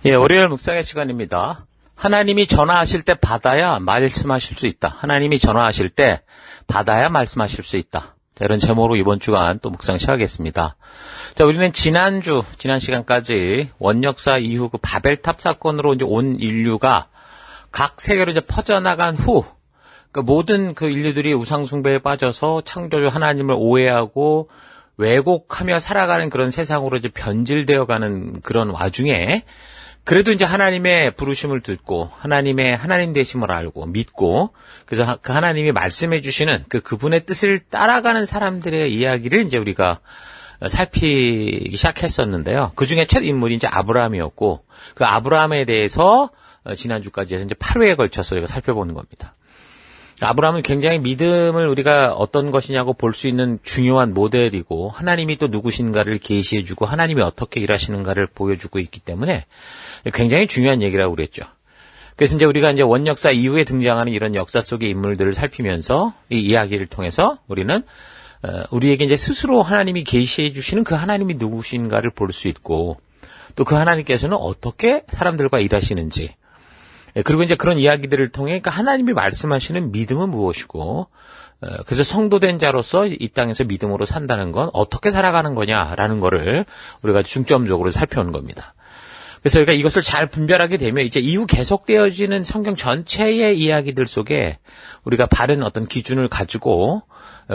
예, 월요일 묵상의 시간입니다. 하나님이 전화하실 때 받아야 말씀하실 수 있다. 하나님이 전화하실 때 받아야 말씀하실 수 있다. 자, 이런 제목으로 이번 주간 또 묵상 시작하겠습니다. 자, 우리는 지난 시간까지 원역사 이후 그 바벨탑 사건으로 이제 온 인류가 각 세계로 이제 퍼져나간 후, 그 모든 그 인류들이 우상숭배에 빠져서 창조주 하나님을 오해하고 왜곡하며 살아가는 그런 세상으로 이제 변질되어가는 그런 와중에 그래도 이제 하나님의 부르심을 듣고 하나님의 하나님 되심을 알고 믿고 그래서 그 하나님이 말씀해 주시는 그분의 뜻을 따라가는 사람들의 이야기를 이제 우리가 살피기 시작했었는데요. 그 중에 첫 인물이 이제 아브라함이었고 그 아브라함에 대해서 지난주까지 해서 이제 8회에 걸쳐서 우리가 살펴보는 겁니다. 아브라함은 굉장히 믿음을 우리가 어떤 것이냐고 볼 수 있는 중요한 모델이고 하나님이 또 누구신가를 계시해주고 하나님이 어떻게 일하시는가를 보여주고 있기 때문에 굉장히 중요한 얘기라고 그랬죠. 그래서 이제 우리가 이제 원역사 이후에 등장하는 이런 역사 속의 인물들을 살피면서 이 이야기를 통해서 우리는 우리에게 이제 스스로 하나님이 계시해 주시는 그 하나님이 누구신가를 볼 수 있고 또 그 하나님께서는 어떻게 사람들과 일하시는지 그리고 이제 그런 이야기들을 통해 그러니까 하나님이 말씀하시는 믿음은 무엇이고 그래서 성도된 자로서 이 땅에서 믿음으로 산다는 건 어떻게 살아가는 거냐라는 거를 우리가 중점적으로 살펴보는 겁니다. 그래서 우리가 이것을 잘 분별하게 되면 이제 이후 계속되어지는 성경 전체의 이야기들 속에 우리가 바른 어떤 기준을 가지고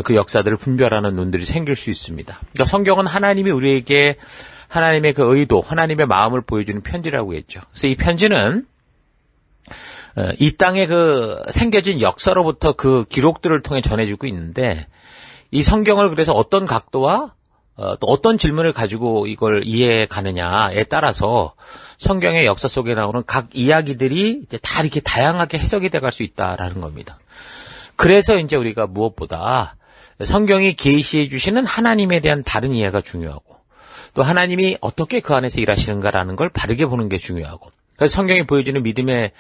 그 역사들을 분별하는 눈들이 생길 수 있습니다. 그러니까 성경은 하나님이 우리에게 하나님의 그 의도, 하나님의 마음을 보여주는 편지라고 했죠. 그래서 이 편지는 이 땅에 그 생겨진 역사로부터 그 기록들을 통해 전해주고 있는데 이 성경을 그래서 어떤 각도와 또 어떤 질문을 가지고 이걸 이해해 가느냐에 따라서 성경의 역사 속에 나오는 각 이야기들이 이제 다 이렇게 다양하게 해석이 돼갈 수 있다라는 겁니다. 그래서 이제 우리가 무엇보다 성경이 계시해 주시는 하나님에 대한 바른 이해가 중요하고 또 하나님이 어떻게 그 안에서 일하시는가라는 걸 바르게 보는 게 중요하고 그래서 성경이 보여주는 믿음의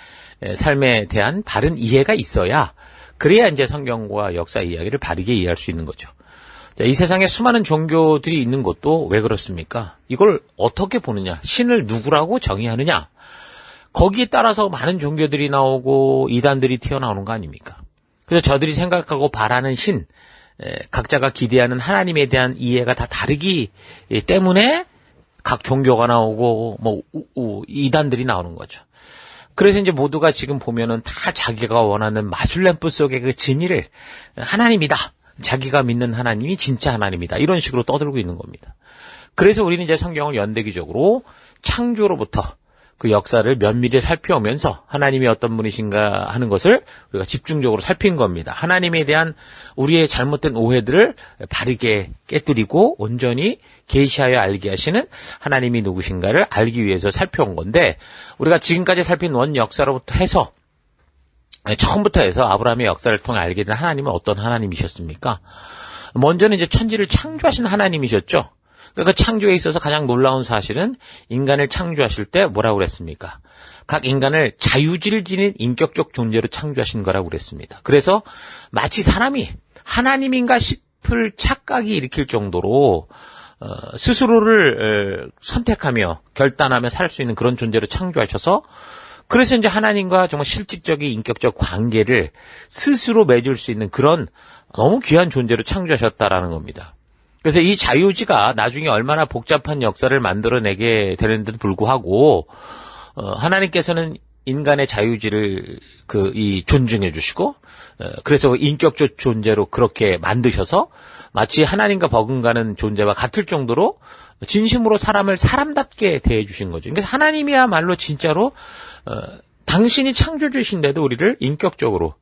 삶에 대한 바른 이해가 있어야 그래야 이제 성경과 역사 이야기를 바르게 이해할 수 있는 거죠. 자, 이 세상에 수많은 종교들이 있는 것도 왜 그렇습니까? 이걸 어떻게 보느냐? 신을 누구라고 정의하느냐? 거기에 따라서 많은 종교들이 나오고 이단들이 튀어나오는 거 아닙니까? 그래서 저들이 생각하고 바라는 신, 각자가 기대하는 하나님에 대한 이해가 다 다르기 때문에 각 종교가 나오고 이단들이 나오는 거죠. 그래서 이제 모두가 지금 보면은 다 자기가 원하는 마술램프 속의 그 진리를 하나님이다. 자기가 믿는 하나님이 진짜 하나님이다. 이런 식으로 떠들고 있는 겁니다. 그래서 우리는 이제 성경을 연대기적으로 창조로부터 그 역사를 면밀히 살펴오면서 하나님이 어떤 분이신가 하는 것을 우리가 집중적으로 살핀 겁니다. 하나님에 대한 우리의 잘못된 오해들을 바르게 깨뜨리고 온전히 계시하여 알게 하시는 하나님이 누구신가를 알기 위해서 살펴온 건데 우리가 지금까지 살핀 원 역사로부터 해서 처음부터 해서 아브라함의 역사를 통해 알게 된 하나님은 어떤 하나님이셨습니까? 먼저는 이제 천지를 창조하신 하나님이셨죠. 그 창조에 있어서 가장 놀라운 사실은 인간을 창조하실 때 뭐라고 그랬습니까? 각 인간을 자유지를 지닌 인격적 존재로 창조하신 거라고 그랬습니다. 그래서 마치 사람이 하나님인가 싶을 착각이 일으킬 정도로 스스로를 선택하며 결단하며 살 수 있는 그런 존재로 창조하셔서 그래서 이제 하나님과 정말 실질적인 인격적 관계를 스스로 맺을 수 있는 그런 너무 귀한 존재로 창조하셨다라는 겁니다. 그래서 이 자유지가 나중에 얼마나 복잡한 역사를 만들어내게 되는데도 불구하고 하나님께서는 인간의 자유지를 존중해 주시고 그래서 인격적 존재로 그렇게 만드셔서 마치 하나님과 버금가는 존재와 같을 정도로 진심으로 사람을 사람답게 대해 주신 거죠. 그래서 하나님이야말로 진짜로 당신이 창조주신데도 우리를 인격적으로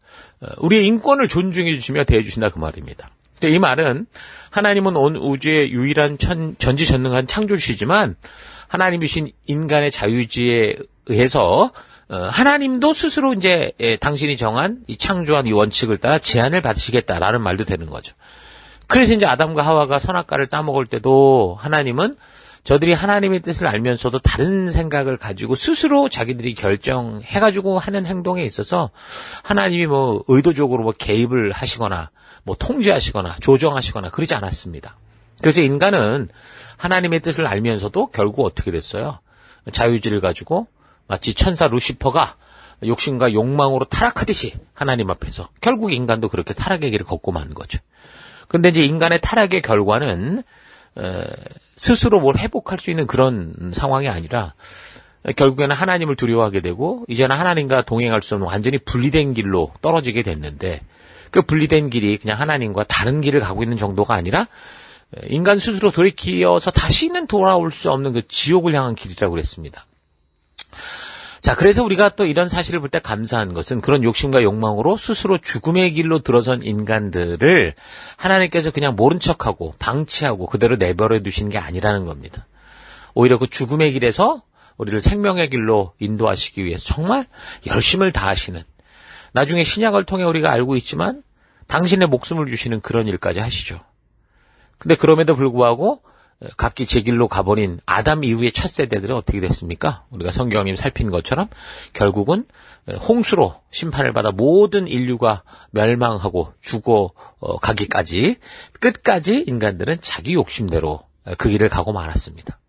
우리의 인권을 존중해 주시며 대해 주신다 그 말입니다. 이 말은 하나님은 온 우주의 유일한 전지전능한 창조주시지만 하나님이신 인간의 자유지에 의해서 하나님도 스스로 이제 당신이 정한 이 창조한 이 원칙을 따라 제한을 받으시겠다라는 말도 되는 거죠. 그래서 이제 아담과 하와가 선악과를 따먹을 때도 하나님은 저들이 하나님의 뜻을 알면서도 다른 생각을 가지고 스스로 자기들이 결정해가지고 하는 행동에 있어서 하나님이 의도적으로 개입을 하시거나 통제하시거나 조정하시거나 그러지 않았습니다. 그래서 인간은 하나님의 뜻을 알면서도 결국 어떻게 됐어요? 자유의지를 가지고 마치 천사 루시퍼가 욕심과 욕망으로 타락하듯이 하나님 앞에서 결국 인간도 그렇게 타락의 길을 걷고 마는 거죠. 근데 이제 인간의 타락의 결과는 스스로 뭘 회복할 수 있는 그런 상황이 아니라 결국에는 하나님을 두려워하게 되고 이제는 하나님과 동행할 수 없는 완전히 분리된 길로 떨어지게 됐는데 그 분리된 길이 그냥 하나님과 다른 길을 가고 있는 정도가 아니라 인간 스스로 돌이켜서 다시는 돌아올 수 없는 그 지옥을 향한 길이라고 그랬습니다. 자, 그래서 우리가 또 이런 사실을 볼 때 감사한 것은 그런 욕심과 욕망으로 스스로 죽음의 길로 들어선 인간들을 하나님께서 그냥 모른 척하고 방치하고 그대로 내버려 두신 게 아니라는 겁니다. 오히려 그 죽음의 길에서 우리를 생명의 길로 인도하시기 위해서 정말 열심을 다하시는, 나중에 신약을 통해 우리가 알고 있지만 당신의 목숨을 주시는 그런 일까지 하시죠. 근데 그럼에도 불구하고 각기 제 길로 가버린 아담 이후의 첫 세대들은 어떻게 됐습니까? 우리가 성경님 살핀 것처럼 결국은 홍수로 심판을 받아 모든 인류가 멸망하고 죽어가기까지 끝까지 인간들은 자기 욕심대로 그 길을 가고 말았습니다.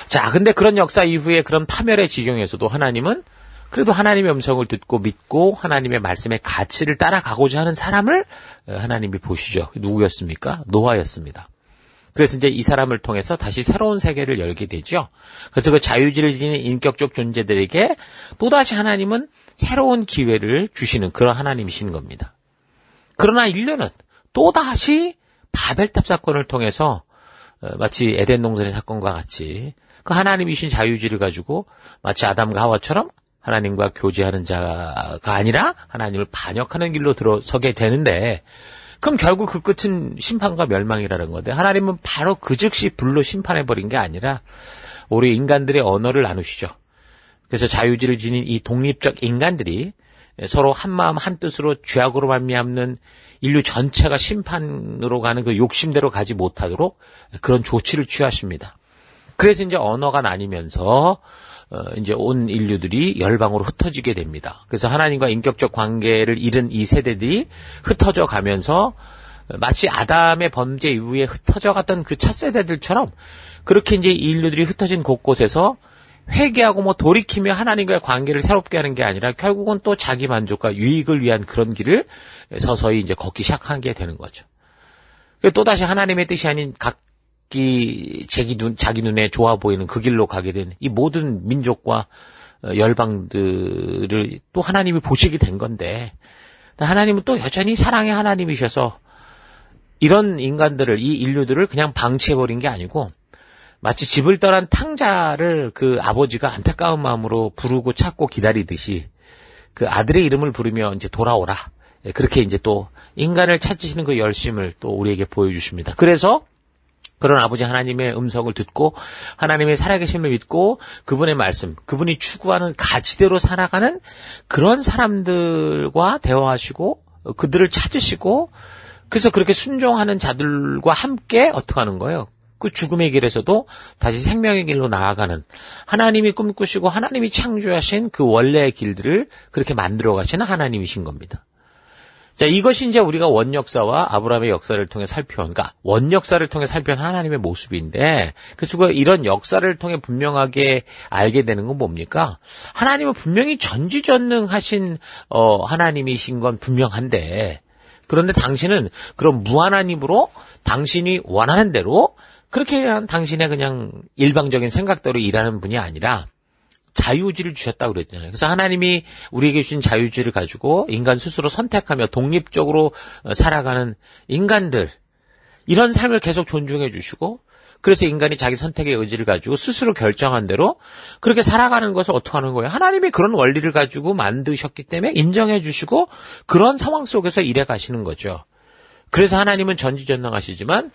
자, 근데 그런 역사 이후에 그런 파멸의 지경에서도 하나님은 그래도 하나님의 음성을 듣고 믿고 하나님의 말씀의 가치를 따라가고자 하는 사람을 하나님이 보시죠. 누구였습니까? 노아였습니다. 그래서 이제 이 사람을 통해서 다시 새로운 세계를 열게 되죠. 그래서 그 자유의지를 지닌 인격적 존재들에게 또다시 하나님은 새로운 기회를 주시는 그런 하나님이신 겁니다. 그러나 인류는 또다시 바벨탑 사건을 통해서 마치 에덴 동산의 사건과 같이 그 하나님이신 자유의지를 가지고 마치 아담과 하와처럼 하나님과 교제하는 자가 아니라 하나님을 반역하는 길로 들어서게 되는데, 그럼 결국 그 끝은 심판과 멸망이라는 건데 하나님은 바로 그 즉시 불로 심판해버린 게 아니라 우리 인간들의 언어를 나누시죠. 그래서 자유의지를 지닌 이 독립적 인간들이 서로 한마음 한뜻으로 죄악으로 말미암는 인류 전체가 심판으로 가는 그 욕심대로 가지 못하도록 그런 조치를 취하십니다. 그래서 이제 언어가 나뉘면서 이제 온 인류들이 열방으로 흩어지게 됩니다. 그래서 하나님과 인격적 관계를 잃은 이 세대들이 흩어져 가면서 마치 아담의 범죄 이후에 흩어져 갔던 그 첫 세대들처럼 그렇게 이제 인류들이 흩어진 곳곳에서 회개하고 뭐 돌이키며 하나님과의 관계를 새롭게 하는 게 아니라 결국은 또 자기 만족과 유익을 위한 그런 길을 서서히 이제 걷기 시작하게 되는 거죠. 또다시 하나님의 뜻이 아닌 자기 눈에 좋아 보이는 그 길로 가게 된 이 모든 민족과 열방들을 또 하나님이 보시게 된 건데, 하나님은 또 여전히 사랑의 하나님이셔서 이런 인간들을, 이 인류들을 그냥 방치해버린 게 아니고 마치 집을 떠난 탕자를 그 아버지가 안타까운 마음으로 부르고 찾고 기다리듯이 그 아들의 이름을 부르며 이제 돌아오라, 그렇게 이제 또 인간을 찾으시는 그 열심을 또 우리에게 보여주십니다. 그래서 그런 아버지 하나님의 음성을 듣고 하나님의 살아계심을 믿고 그분의 말씀, 그분이 추구하는 가치대로 살아가는 그런 사람들과 대화하시고 그들을 찾으시고, 그래서 그렇게 순종하는 자들과 함께 어떻게 하는 거예요? 그 죽음의 길에서도 다시 생명의 길로 나아가는, 하나님이 꿈꾸시고 하나님이 창조하신 그 원래의 길들을 그렇게 만들어 가시는 하나님이신 겁니다. 자, 이것이 이제 우리가 원역사와 아브라함의 역사를 통해 살펴온, 그러니까 원역사를 통해 살펴온 하나님의 모습인데, 그래서 이런 역사를 통해 분명하게 알게 되는 건 뭡니까? 하나님은 분명히 전지전능하신 하나님이신 건 분명한데, 그런데 당신은 그런 무한한 힘으로 당신이 원하는 대로 그렇게 그냥 당신의 그냥 일방적인 생각대로 일하는 분이 아니라 자유의지를 주셨다고 그랬잖아요. 그래서 하나님이 우리에게 주신 자유의지를 가지고 인간 스스로 선택하며 독립적으로 살아가는 인간들, 이런 삶을 계속 존중해 주시고, 그래서 인간이 자기 선택의 의지를 가지고 스스로 결정한 대로 그렇게 살아가는 것을 어떻게 하는 거예요? 하나님이 그런 원리를 가지고 만드셨기 때문에 인정해 주시고 그런 상황 속에서 일해 가시는 거죠. 그래서 하나님은 전지전능하시지만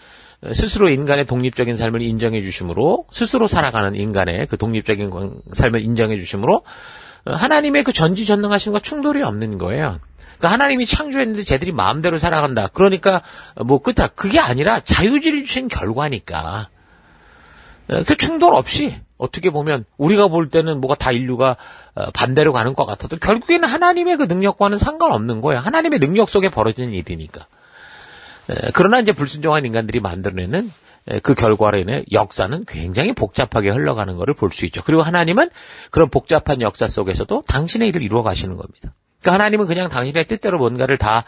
스스로 인간의 독립적인 삶을 인정해 주심으로, 스스로 살아가는 인간의 그 독립적인 삶을 인정해 주심으로 하나님의 그 전지전능하심과 충돌이 없는 거예요. 그러니까 하나님이 창조했는데 쟤들이 마음대로 살아간다, 그러니까 뭐 끝이야, 그게 아니라 자유의지를 주신 결과니까 그 충돌 없이, 어떻게 보면 우리가 볼 때는 뭐가 다 인류가 반대로 가는 것 같아도 결국에는 하나님의 그 능력과는 상관없는 거예요. 하나님의 능력 속에 벌어지는 일이니까. 그러나 이제 불순종한 인간들이 만들어내는 그 결과로 인해 역사는 굉장히 복잡하게 흘러가는 것을 볼 수 있죠. 그리고 하나님은 그런 복잡한 역사 속에서도 당신의 일을 이루어 가시는 겁니다. 그러니까 하나님은 그냥 당신의 뜻대로 뭔가를 다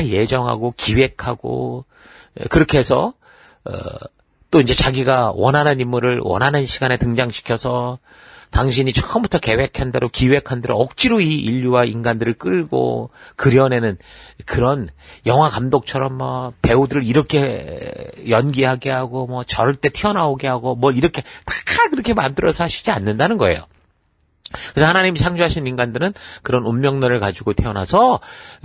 예정하고 기획하고 그렇게 해서 또 이제 자기가 원하는 인물을 원하는 시간에 등장시켜서 당신이 처음부터 계획한 대로 기획한 대로 억지로 이 인류와 인간들을 끌고 그려내는 그런 영화 감독처럼 뭐 배우들을 이렇게 연기하게 하고 뭐 저럴 때 튀어나오게 하고 뭐 이렇게 다 그렇게 만들어서 하시지 않는다는 거예요. 그래서 하나님이 창조하신 인간들은 그런 운명론을 가지고 태어나서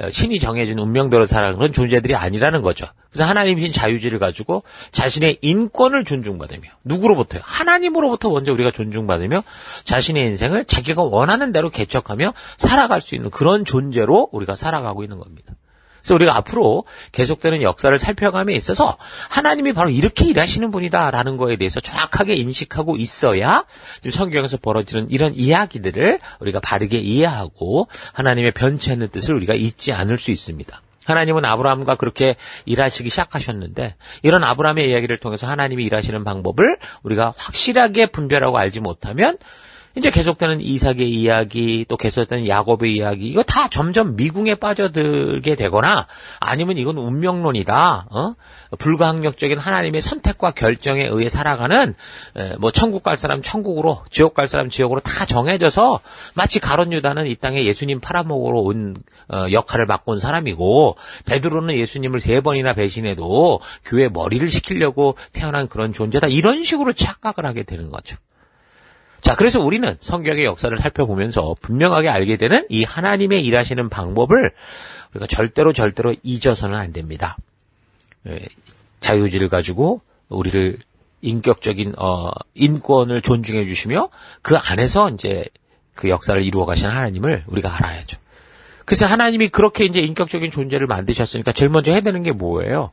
신이 정해준 운명대로 살아가는 그런 존재들이 아니라는 거죠. 그래서 하나님이신 자유지를 가지고 자신의 인권을 존중받으며 누구로부터요? 하나님으로부터 먼저 우리가 존중받으며 자신의 인생을 자기가 원하는 대로 개척하며 살아갈 수 있는 그런 존재로 우리가 살아가고 있는 겁니다. 그래서 우리가 앞으로 계속되는 역사를 살펴감에 있어서 하나님이 바로 이렇게 일하시는 분이다라는 거에 대해서 정확하게 인식하고 있어야 지금 성경에서 벌어지는 이런 이야기들을 우리가 바르게 이해하고 하나님의 변치 않는 뜻을 우리가 잊지 않을 수 있습니다. 하나님은 아브라함과 그렇게 일하시기 시작하셨는데 이런 아브라함의 이야기를 통해서 하나님이 일하시는 방법을 우리가 확실하게 분별하고 알지 못하면 이제 계속되는 이삭의 이야기, 또 계속되는 야곱의 이야기, 이거 다 점점 미궁에 빠져들게 되거나 아니면 이건 운명론이다. 불가항력적인 하나님의 선택과 결정에 의해 살아가는 뭐 천국 갈 사람 천국으로, 지옥 갈 사람 지옥으로 다 정해져서 마치 가룟 유다는 이 땅에 예수님 팔아먹으러 온 역할을 맡고 온 사람이고 베드로는 예수님을 3번이나 배신해도 교회 머리를 식히려고 태어난 그런 존재다. 이런 식으로 착각을 하게 되는 거죠. 자, 그래서 우리는 성경의 역사를 살펴보면서 분명하게 알게 되는 이 하나님의 일하시는 방법을 우리가 절대로 잊어서는 안 됩니다. 자유지를 가지고 우리를 인격적인 인권을 존중해 주시며 그 안에서 이제 그 역사를 이루어 가시는 하나님을 우리가 알아야죠. 그래서 하나님이 그렇게 이제 인격적인 존재를 만드셨으니까 제일 먼저 해야 되는 게 뭐예요?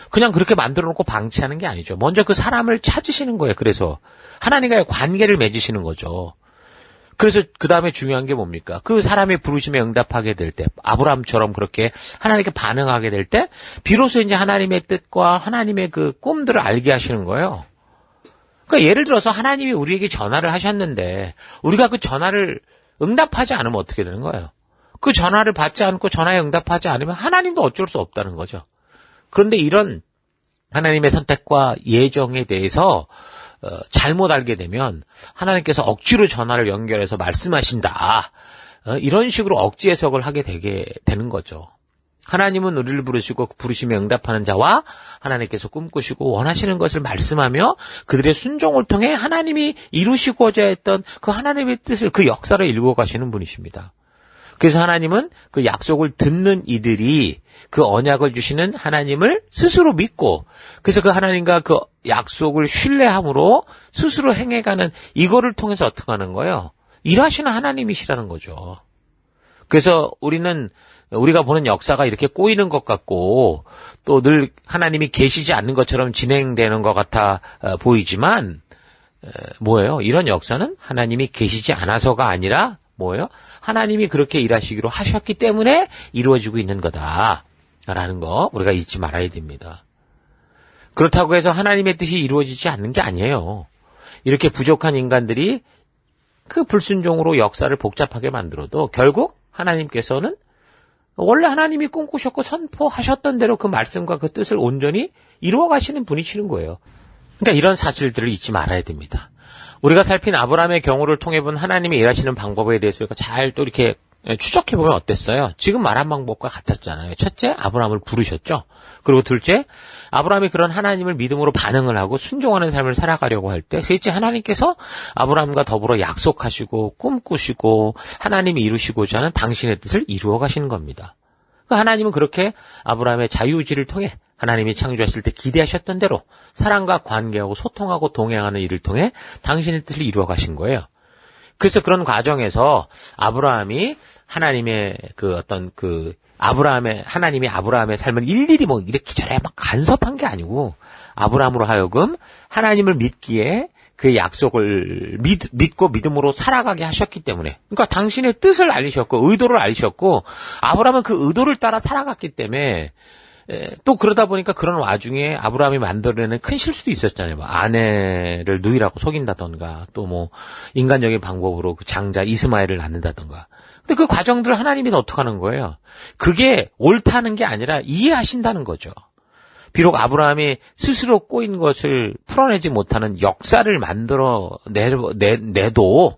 그냥 그렇게 만들어 놓고 방치하는 게 아니죠. 먼저 그 사람을 찾으시는 거예요. 그래서 하나님과의 관계를 맺으시는 거죠. 그래서 그 다음에 중요한 게 뭡니까? 그 사람의 부르심에 응답하게 될 때, 아브라함처럼 그렇게 하나님께 반응하게 될 때, 비로소 이제 하나님의 뜻과 하나님의 그 꿈들을 알게 하시는 거예요. 그러니까 예를 들어서 하나님이 우리에게 전화를 하셨는데, 우리가 그 전화를 응답하지 않으면 어떻게 되는 거예요? 그 전화를 받지 않고 전화에 응답하지 않으면 하나님도 어쩔 수 없다는 거죠. 그런데 이런 하나님의 선택과 예정에 대해서 잘못 알게 되면 하나님께서 억지로 전화를 연결해서 말씀하신다. 이런 식으로 억지 해석을 하게 되는 거죠. 하나님은 우리를 부르시고 부르심에 응답하는 자와 하나님께서 꿈꾸시고 원하시는 것을 말씀하며 그들의 순종을 통해 하나님이 이루시고자 했던 그 하나님의 뜻을 그 역사를 이루어 가시는 분이십니다. 그래서 하나님은 그 약속을 듣는 이들이 그 언약을 주시는 하나님을 스스로 믿고 그래서 그 하나님과 그 약속을 신뢰함으로 스스로 행해가는 이거를 통해서 어떻게 하는 거예요? 일하시는 하나님이시라는 거죠. 그래서 우리가 보는 역사가 이렇게 꼬이는 것 같고 또 늘 하나님이 계시지 않는 것처럼 진행되는 것 같아 보이지만 뭐예요? 이런 역사는 하나님이 계시지 않아서가 아니라 뭐예요? 하나님이 그렇게 일하시기로 하셨기 때문에 이루어지고 있는 거다라는 거 우리가 잊지 말아야 됩니다. 그렇다고 해서 하나님의 뜻이 이루어지지 않는 게 아니에요. 이렇게 부족한 인간들이 그 불순종으로 역사를 복잡하게 만들어도 결국 하나님께서는 원래 하나님이 꿈꾸셨고 선포하셨던 대로 그 말씀과 그 뜻을 온전히 이루어 가시는 분이시는 거예요. 그러니까 이런 사실들을 잊지 말아야 됩니다. 우리가 살핀 아브라함의 경우를 통해 본 하나님이 일하시는 방법에 대해서 우리가 잘 또 이렇게 추적해보면 어땠어요? 지금 말한 방법과 같았잖아요. 첫째, 아브라함을 부르셨죠. 그리고 둘째, 아브라함이 그런 하나님을 믿음으로 반응을 하고 순종하는 삶을 살아가려고 할 때, 셋째, 하나님께서 아브라함과 더불어 약속하시고 꿈꾸시고 하나님이 이루시고자 하는 당신의 뜻을 이루어 가시는 겁니다. 하나님은 그렇게 아브라함의 자유의지를 통해 하나님이 창조하실 때 기대하셨던 대로 사람과 관계하고 소통하고 동행하는 일을 통해 당신의 뜻을 이루어 가신 거예요. 그래서 그런 과정에서 아브라함이 하나님의 하나님이 아브라함의 삶을 일일이 뭐 이렇게 저래 막 간섭한 게 아니고 아브라함으로 하여금 하나님을 믿기에 그 약속을 믿고 믿음으로 살아가게 하셨기 때문에 그러니까 당신의 뜻을 알리셨고 의도를 알리셨고 아브라함은 그 의도를 따라 살아갔기 때문에 또 그러다 보니까 그런 와중에 아브라함이 만들어내는 큰 실수도 있었잖아요. 뭐 아내를 누이라고 속인다던가 또 뭐 인간적인 방법으로 그 장자 이스마엘을 낳는다던가. 근데 그 과정들을 하나님이 어떻게 하는 거예요? 그게 옳다는 게 아니라 이해하신다는 거죠. 비록 아브라함이 스스로 꼬인 것을 풀어내지 못하는 역사를 만들어 내도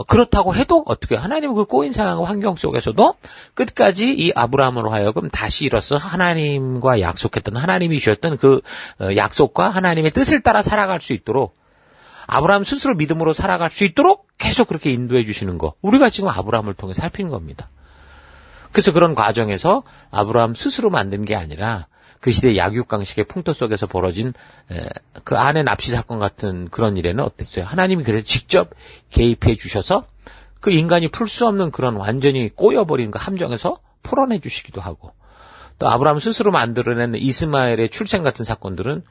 그렇다고 해도 어떻게 하나님은 그 꼬인 상황 환경 속에서도 끝까지 이 아브라함으로 하여금 다시 일어서 하나님과 약속했던 하나님이 주셨던 그 약속과 하나님의 뜻을 따라 살아갈 수 있도록 아브라함 스스로 믿음으로 살아갈 수 있도록 계속 그렇게 인도해 주시는 거. 우리가 지금 아브라함을 통해 살피는 겁니다. 그래서 그런 과정에서 아브라함 스스로 만든 게 아니라 그 시대 약육강식의 풍토 속에서 벌어진 그 아내 납치 사건 같은 그런 일에는 어땠어요? 하나님이 그래서 직접 개입해 주셔서 그 인간이 풀 수 없는 그런 완전히 꼬여버린 그 함정에서 풀어내 주시기도 하고 또 아브라함 스스로 만들어낸 이스마엘의 출생 같은 사건들은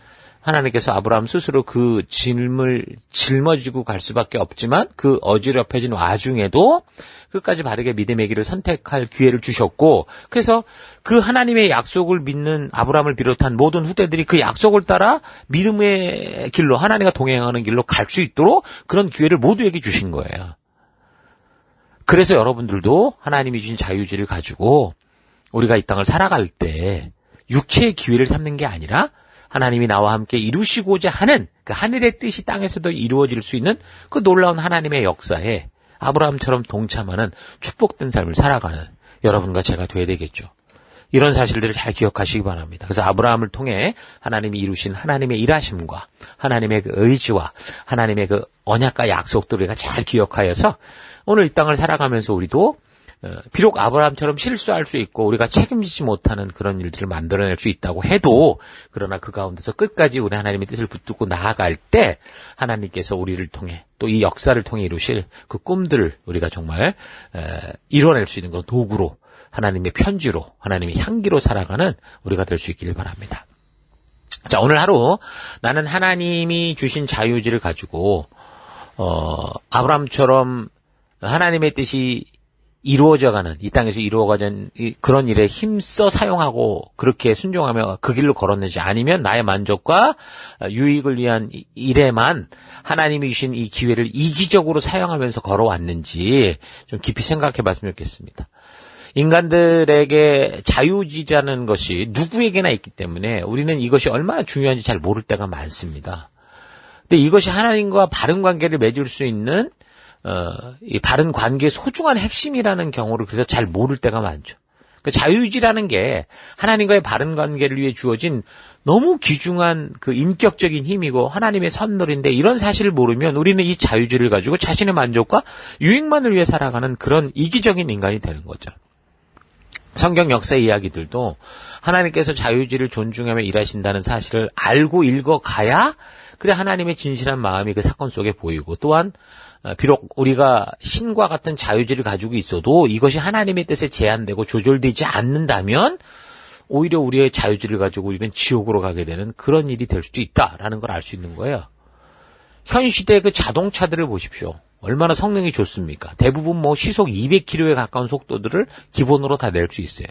하나님께서 아브라함 스스로 그 짐을 짊어지고 갈 수밖에 없지만 그 어지럽혀진 와중에도 끝까지 바르게 믿음의 길을 선택할 기회를 주셨고 그래서 그 하나님의 약속을 믿는 아브라함을 비롯한 모든 후대들이 그 약속을 따라 믿음의 길로 하나님과 동행하는 길로 갈 수 있도록 그런 기회를 모두에게 주신 거예요. 그래서 여러분들도 하나님이 주신 자유의지를 가지고 우리가 이 땅을 살아갈 때 육체의 기회를 삼는 게 아니라 하나님이 나와 함께 이루시고자 하는 그 하늘의 뜻이 땅에서도 이루어질 수 있는 그 놀라운 하나님의 역사에 아브라함처럼 동참하는 축복된 삶을 살아가는 여러분과 제가 돼야 되겠죠. 이런 사실들을 잘 기억하시기 바랍니다. 그래서 아브라함을 통해 하나님이 이루신 하나님의 일하심과 하나님의 그 의지와 하나님의 그 언약과 약속들을 우리가 잘 기억하여서 오늘 이 땅을 살아가면서 우리도 비록 아브라함처럼 실수할 수 있고 우리가 책임지지 못하는 그런 일들을 만들어낼 수 있다고 해도 그러나 그 가운데서 끝까지 우리 하나님의 뜻을 붙들고 나아갈 때 하나님께서 우리를 통해 또 이 역사를 통해 이루실 그 꿈들을 우리가 정말 이뤄낼 수 있는 그런 도구로 하나님의 편지로 하나님의 향기로 살아가는 우리가 될 수 있기를 바랍니다. 자, 오늘 하루 나는 하나님이 주신 자유의지를 가지고 아브라함처럼 하나님의 뜻이 이루어져가는 이 땅에서 이루어가는 그런 일에 힘써 사용하고 그렇게 순종하며 그 길로 걸었는지 아니면 나의 만족과 유익을 위한 일에만 하나님이 주신 이 기회를 이기적으로 사용하면서 걸어왔는지 좀 깊이 생각해 봤으면 좋겠습니다. 인간들에게 자유의지라는 것이 누구에게나 있기 때문에 우리는 이것이 얼마나 중요한지 잘 모를 때가 많습니다. 근데 이것이 하나님과 바른 관계를 맺을 수 있는 이 바른 관계의 소중한 핵심이라는 경우를 그래서 잘 모를 때가 많죠. 그 자유의지라는 게 하나님과의 바른 관계를 위해 주어진 너무 귀중한 그 인격적인 힘이고 하나님의 선물인데 이런 사실을 모르면 우리는 이 자유의지를 가지고 자신의 만족과 유익만을 위해 살아가는 그런 이기적인 인간이 되는 거죠. 성경 역사 이야기들도 하나님께서 자유의지를 존중하며 일하신다는 사실을 알고 읽어가야 그래 하나님의 진실한 마음이 그 사건 속에 보이고 또한 비록 우리가 신과 같은 자유의지를 가지고 있어도 이것이 하나님의 뜻에 제한되고 조절되지 않는다면 오히려 우리의 자유의지를 가지고 우리는 지옥으로 가게 되는 그런 일이 될 수도 있다라는 걸 알 수 있는 거예요. 현 시대의 그 자동차들을 보십시오. 얼마나 성능이 좋습니까? 대부분 뭐 시속 200km에 가까운 속도들을 기본으로 다 낼 수 있어요.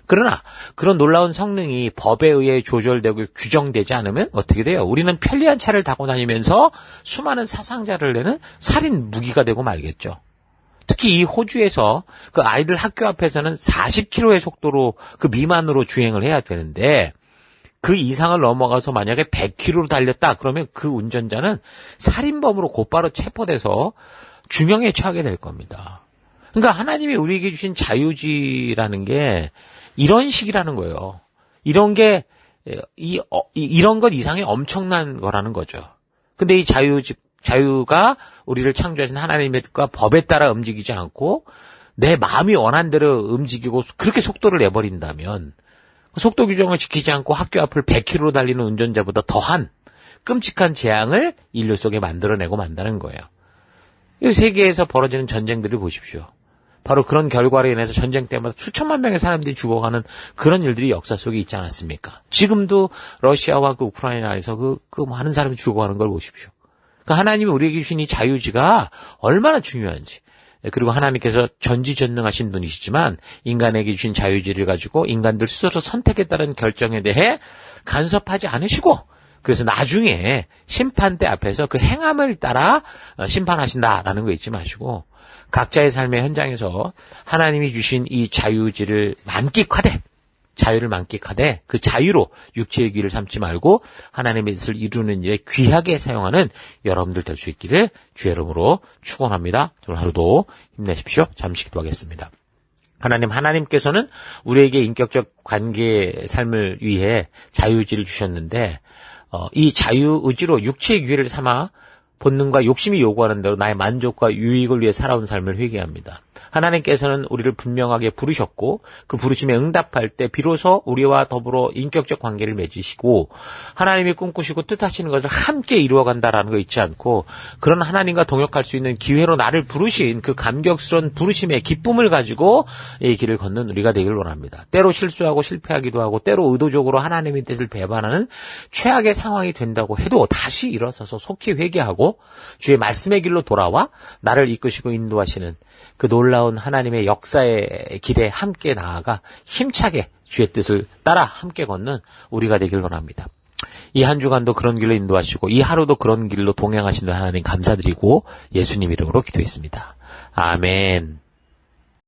그러나 그런 놀라운 성능이 법에 의해 조절되고 규정되지 않으면 어떻게 돼요? 우리는 편리한 차를 타고 다니면서 수많은 사상자를 내는 살인 무기가 되고 말겠죠. 특히 이 호주에서 그 아이들 학교 앞에서는 40km의 속도로 그 미만으로 주행을 해야 되는데 그 이상을 넘어가서 만약에 100km로 달렸다 그러면 그 운전자는 살인범으로 곧바로 체포돼서 중형에 처하게 될 겁니다. 그러니까 하나님이 우리에게 주신 자유지라는 게 이런 식이라는 거예요. 이런 게 이런 것 이상의 엄청난 거라는 거죠. 근데 이 자유가 우리를 창조하신 하나님의 뜻과 법에 따라 움직이지 않고 내 마음이 원한 대로 움직이고 그렇게 속도를 내버린다면 속도 규정을 지키지 않고 학교 앞을 100km로 달리는 운전자보다 더한 끔찍한 재앙을 인류 속에 만들어내고 만다는 거예요. 이 세계에서 벌어지는 전쟁들을 보십시오. 바로 그런 결과로 인해서 전쟁 때마다 수천만 명의 사람들이 죽어가는 그런 일들이 역사 속에 있지 않았습니까? 지금도 러시아와 그 우크라이나에서 그 많은 사람이 죽어가는 걸 보십시오. 그러니까 하나님이 우리에게 주신 이 자유지가 얼마나 중요한지. 그리고 하나님께서 전지전능하신 분이시지만 인간에게 주신 자유의지를 가지고 인간들 스스로 선택에 따른 결정에 대해 간섭하지 않으시고 그래서 나중에 심판대 앞에서 그 행함을 따라 심판하신다라는 거 잊지 마시고 각자의 삶의 현장에서 하나님이 주신 이 자유의지를 만끽하되 자유를 만끽하되 그 자유로 육체의 길을 삼지 말고 하나님의 뜻을 이루는 일에 귀하게 사용하는 여러분들 될 수 있기를 주의 이름으로 축원합니다. 오늘 하루도 힘내십시오. 잠시 기도하겠습니다. 하나님께서는 우리에게 인격적 관계의 삶을 위해 자유의지를 주셨는데 이 자유의지로 육체의 기회를 삼아 본능과 욕심이 요구하는 대로 나의 만족과 유익을 위해 살아온 삶을 회개합니다. 하나님께서는 우리를 분명하게 부르셨고 그 부르심에 응답할 때 비로소 우리와 더불어 인격적 관계를 맺으시고 하나님이 꿈꾸시고 뜻하시는 것을 함께 이루어간다라는 거 잊지 않고 그런 하나님과 동역할 수 있는 기회로 나를 부르신 그 감격스러운 부르심의 기쁨을 가지고 이 길을 걷는 우리가 되길 원합니다. 때로 실수하고 실패하기도 하고 때로 의도적으로 하나님의 뜻을 배반하는 최악의 상황이 된다고 해도 다시 일어서서 속히 회개하고 주의 말씀의 길로 돌아와 나를 이끄시고 인도하시는 그 놀라운 하나님의 역사의 길에 함께 나아가 힘차게 주의 뜻을 따라 함께 걷는 우리가 되길 원합니다. 이 한 주간도 그런 길로 인도하시고 이 하루도 그런 길로 동행하시는 하나님 감사드리고 예수님 이름으로 기도했습니다. 아멘.